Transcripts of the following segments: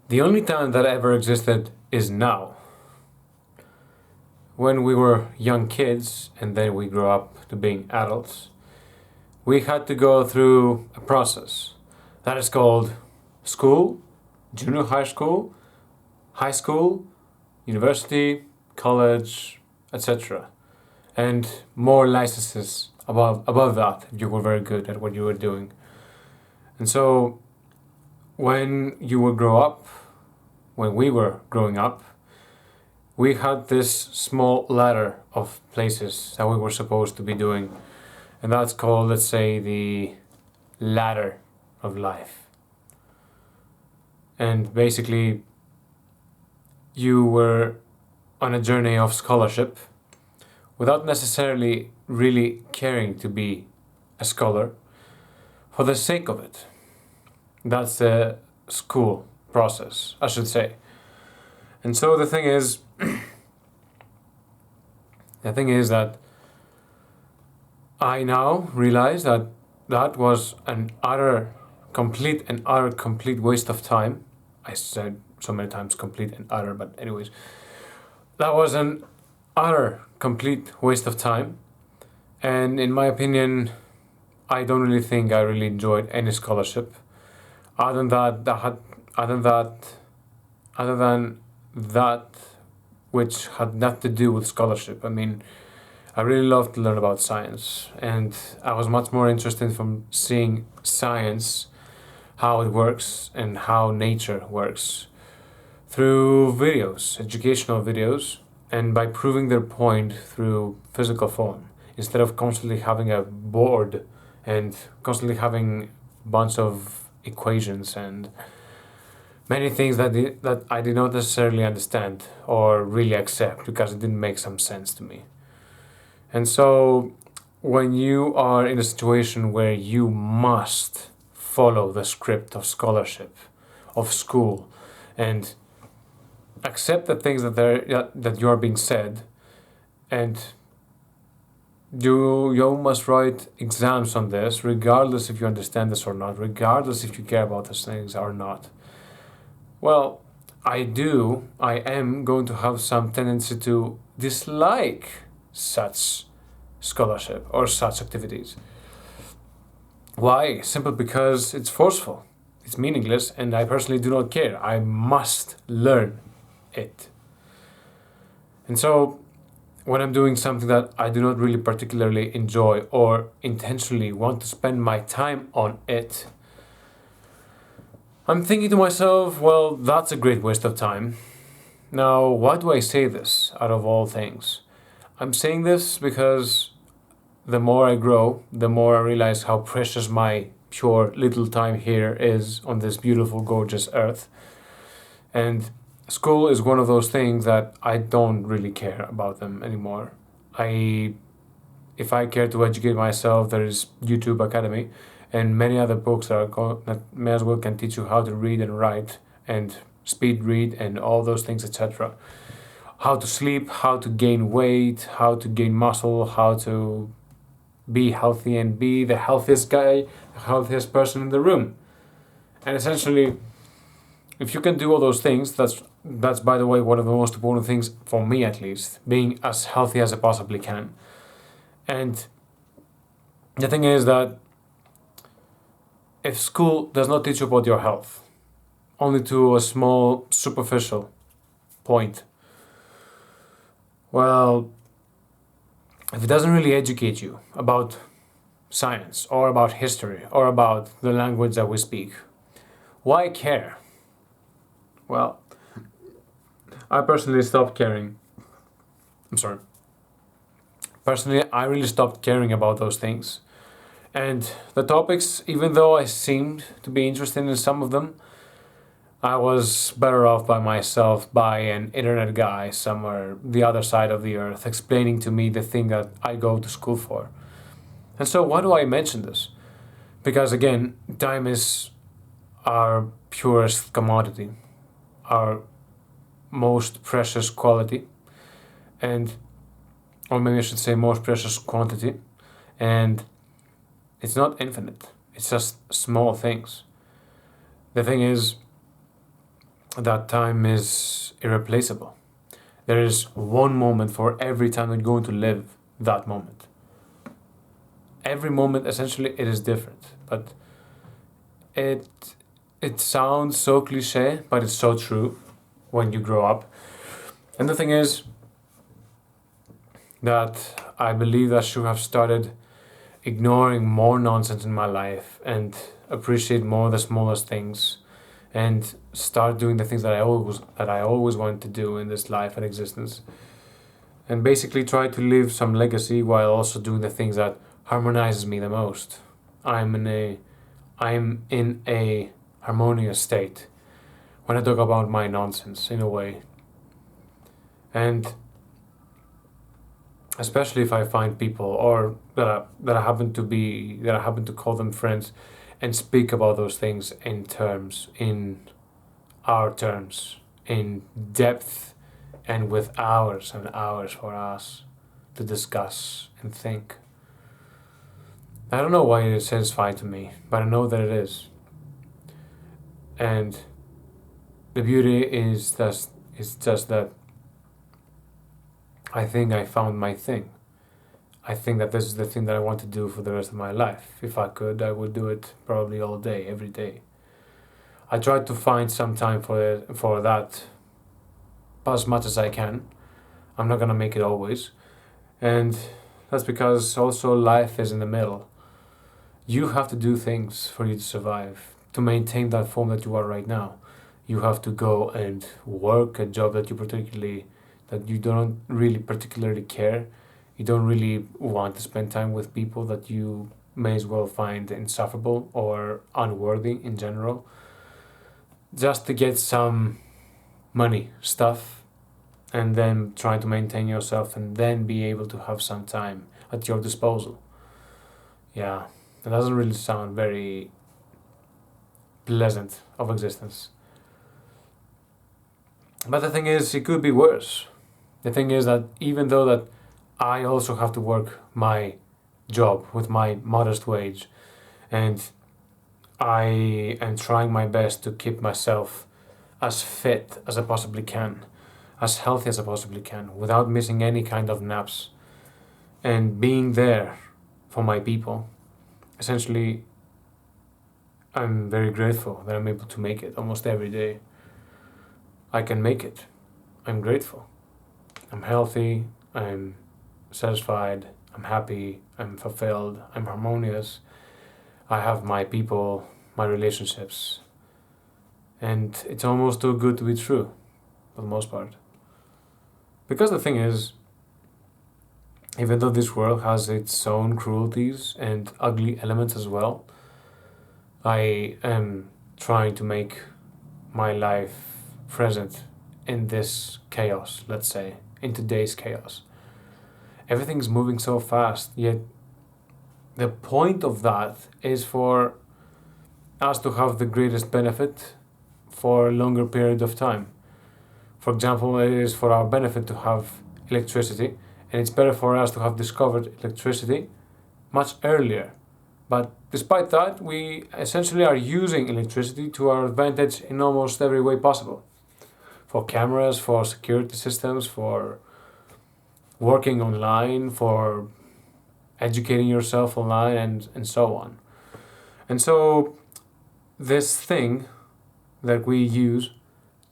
The only time that ever existed is now. When we were young kids and then we grew up to being adults, we had to go through a process that is called school, junior high school, university, college, etc. And more licenses above that if you were very good at what you were doing. And so when you would grow up, when we were growing up, we had this small ladder of places that we were supposed to be doing, and that's called, let's say, the ladder of life. And basically, you were on a journey of scholarship without necessarily really caring to be a scholar for the sake of it. That's the school process, I should say. And so the thing is that I now realize that that was an utter complete waste of time. I said so many times complete and utter, but anyways, that was an utter complete waste of time. And in my opinion, I don't really think I really enjoyed any scholarship. Other than that which had nothing to do with scholarship. I mean, I really love to learn about science, and I was much more interested from seeing science, how it works and how nature works, through videos, educational videos, and by proving their point through physical form, instead of constantly having a board and constantly having a bunch of equations and many things that I did not necessarily understand or really accept because it didn't make some sense to me. And so when you are in a situation where you must follow the script of scholarship, of school, and accept the things that you are being said, and you must write exams on this, regardless if you understand this or not, regardless if you care about these things or not. Well, I am going to have some tendency to dislike such scholarship or such activities. Why? Simply because it's forceful, it's meaningless, and I personally do not care. I must learn it. And so, when I'm doing something that I do not really particularly enjoy or intentionally want to spend my time on it, I'm thinking to myself, well, that's a great waste of time. Now, why do I say this out of all things? I'm saying this because the more I grow, the more I realize how precious my pure little time here is on this beautiful, gorgeous earth. And school is one of those things that I don't really care about them anymore. If I care to educate myself, there is YouTube Academy and many other books that may as well can teach you how to read and write and speed read and all those things, etc. How to sleep, how to gain weight, how to gain muscle, how to be healthy and be the healthiest guy, the healthiest person in the room. And essentially, if you can do all those things, that's by the way one of the most important things for me, at least, being as healthy as I possibly can. And the thing is that if school does not teach you about your health, only to a small superficial point, well, if it doesn't really educate you about science or about history or about the language that we speak, why care? Well, I personally stopped caring. I'm sorry. Personally, I really stopped caring about those things. And the topics, even though I seemed to be interested in some of them, I was better off by myself, by an internet guy somewhere the other side of the earth, explaining to me the thing that I go to school for. And so why do I mention this? Because again, time is our purest commodity, our most precious quality, and or maybe I should say most precious quantity, and it's not infinite. It's just small things. The thing is, that time is irreplaceable. There is one moment for every time you're going to live that moment. Every moment, essentially, it is different. But it it sounds so cliche, but it's so true when you grow up. And the thing is that I believe I should have started ignoring more nonsense in my life and appreciate more the smallest things and start doing the things that I always wanted to do in this life and existence, and basically try to leave some legacy while also doing the things that harmonizes me the most. I'm in a I'm in a harmonious state when I talk about my nonsense in a way. And especially if I find people or that I happen to call them friends and speak about those things in our terms, in depth, and with hours and hours for us to discuss and think. I don't know why it is satisfying to me, but I know that it is. And the beauty is just that I think I found my thing. I think that this is the thing that I want to do for the rest of my life. If I could, I would do it probably all day, every day. I try to find some time for that as much as I can. I'm not gonna make it always, and that's because also life is in the middle. You have to do things for you to survive, to maintain that form that you are right now. You have to go and work a job that you don't really particularly care. You don't really want to spend time with people that you may as well find insufferable or unworthy in general, just to get some money, stuff, and then try to maintain yourself and then be able to have some time at your disposal. Yeah, that doesn't really sound very pleasant of existence. But the thing is, it could be worse. The thing is that even though that I also have to work my job with my modest wage, and I am trying my best to keep myself as fit as I possibly can, as healthy as I possibly can, without missing any kind of naps, and being there for my people. Essentially, I'm very grateful that I'm able to make it almost every day. I can make it. I'm grateful. I'm healthy. I'm satisfied. I'm happy. I'm fulfilled. I'm harmonious. I have my people, my relationships. And it's almost too good to be true, for the most part. Because the thing is, even though this world has its own cruelties and ugly elements as well, I am trying to make my life present in this chaos, let's say, in today's chaos. Everything's moving so fast, yet the point of that is for us to have the greatest benefit for a longer period of time. For example, it is for our benefit to have electricity, and it's better for us to have discovered electricity much earlier. But despite that, we essentially are using electricity to our advantage in almost every way possible. For cameras, for security systems, for working online, for educating yourself online, and so on. And so, this thing that we use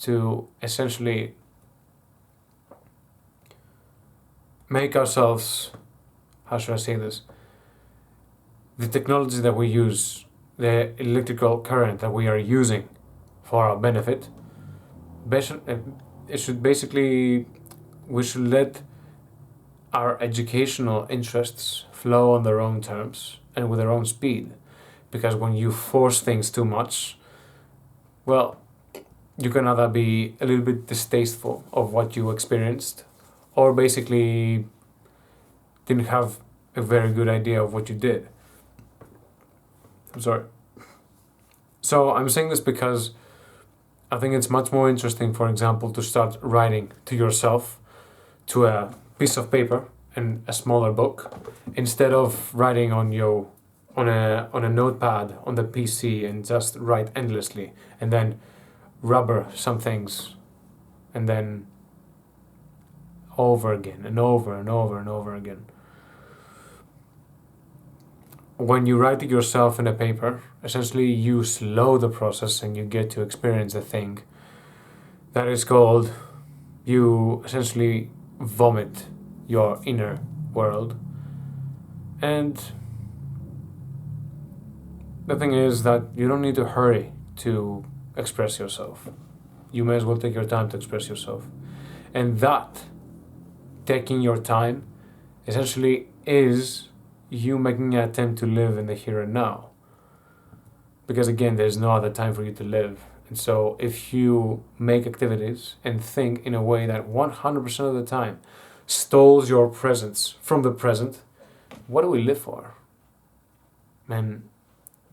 to essentially make ourselves, how should I say this? The technology that we use, the electrical current that we are using for our benefit, it should basically, we should let our educational interests flow on their own terms and with their own speed. Because when you force things too much, well, you can either be a little bit distasteful of what you experienced, or basically didn't have a very good idea of what you did. I'm sorry. So I'm saying this because I think it's much more interesting, for example, to start writing to yourself, to a piece of paper and a smaller book, instead of writing on a notepad on the PC and just write endlessly, and then rubber some things, and then over again and over and over and over again. When you write it yourself in a paper, essentially you slow the process and you get to experience a thing that is called, you essentially vomit your inner world. And the thing is that you don't need to hurry to express yourself. You may as well take your time to express yourself. And that, taking your time, essentially is you making an attempt to live in the here and now. Because again, there's no other time for you to live. And so if you make activities and think in a way that 100% of the time stalls your presence from the present, what do we live for? And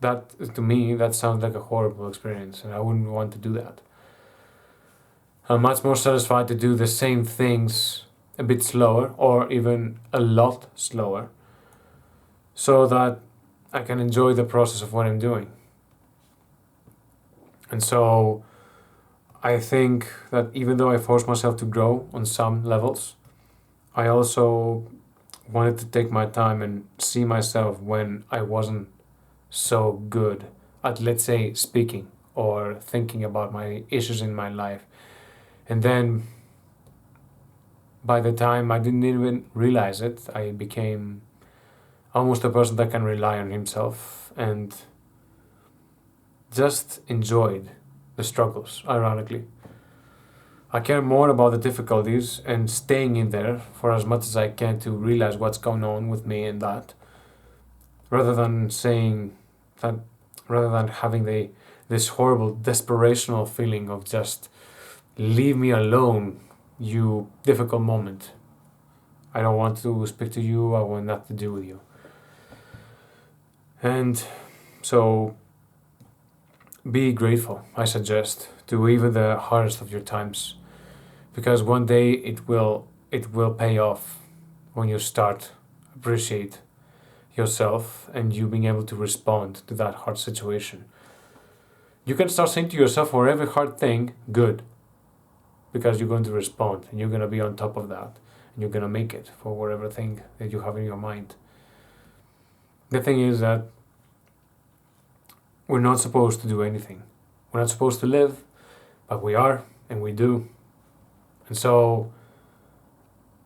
that, to me, that sounds like a horrible experience, and I wouldn't want to do that. I'm much more satisfied to do the same things a bit slower, or even a lot slower, so that I can enjoy the process of what I'm doing. And so I think that even though I forced myself to grow on some levels, I also wanted to take my time and see myself when I wasn't so good at, let's say, speaking or thinking about my issues in my life. And then by the time I didn't even realize it, I became almost a person that can rely on himself and just enjoyed the struggles, ironically. I care more about the difficulties and staying in there for as much as I can to realize what's going on with me and that, rather than saying that, rather than having this horrible desperational feeling of just leave me alone, you difficult moment. I don't want to speak to you, I want nothing to do with you. And so be grateful, I suggest, to even the hardest of your times, because one day it will pay off when you start appreciate yourself and you being able to respond to that hard situation. You can start saying to yourself for every hard thing, good, because you're going to respond and you're going to be on top of that and you're going to make it for whatever thing that you have in your mind. The thing is that we're not supposed to do anything. We're not supposed to live, but we are, and we do. And so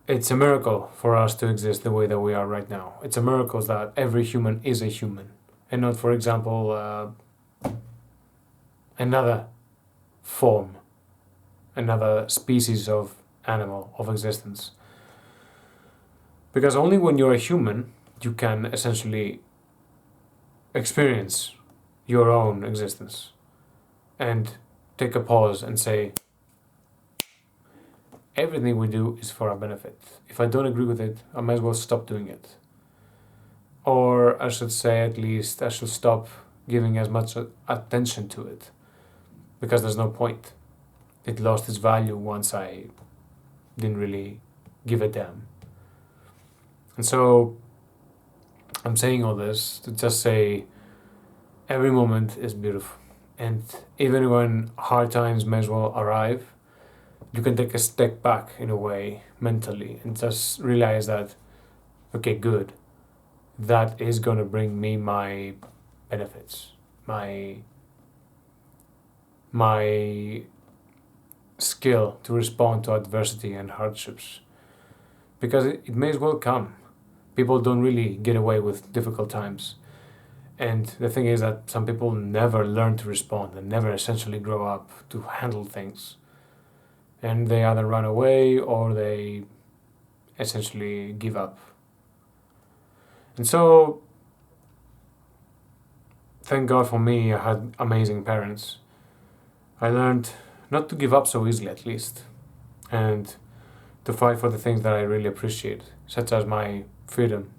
it's a miracle for us to exist the way that we are right now. It's a miracle that every human is a human, and not, for example, another form, another species of animal, of existence. Because only when you're a human, you can essentially experience your own existence and take a pause and say, everything we do is for our benefit. If I don't agree with it, I might as well stop doing it. Or I should say, at least, I should stop giving as much attention to it, because there's no point. It lost its value once I didn't really give a damn. And so I'm saying all this to just say every moment is beautiful. And even when hard times may as well arrive, you can take a step back in a way mentally and just realize that, okay, good, that is going to bring me my benefits, my skill to respond to adversity and hardships, because it may as well come. People don't really get away with difficult times. And the thing is that some people never learn to respond and never essentially grow up to handle things. And they either run away or they essentially give up. And so, thank God for me, I had amazing parents. I learned not to give up so easily, at least, and to fight for the things that I really appreciate, such as my freedom.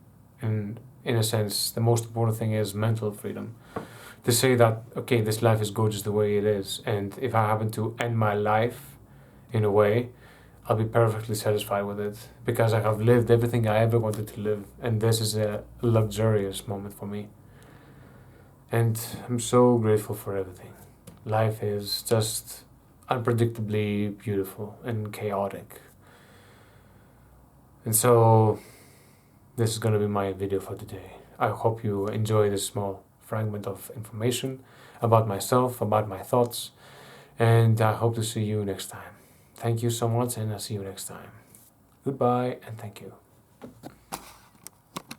And in a sense, the most important thing is mental freedom. To say that, okay, this life is gorgeous the way it is, and if I happen to end my life in a way, I'll be perfectly satisfied with it, because I have lived everything I ever wanted to live, and this is a luxurious moment for me. And I'm so grateful for everything. Life is just unpredictably beautiful and chaotic. And so this is going to be my video for today. I hope you enjoy this small fragment of information about myself, about my thoughts, and I hope to see you next time. Thank you so much, and I'll see you next time. Goodbye, and thank you.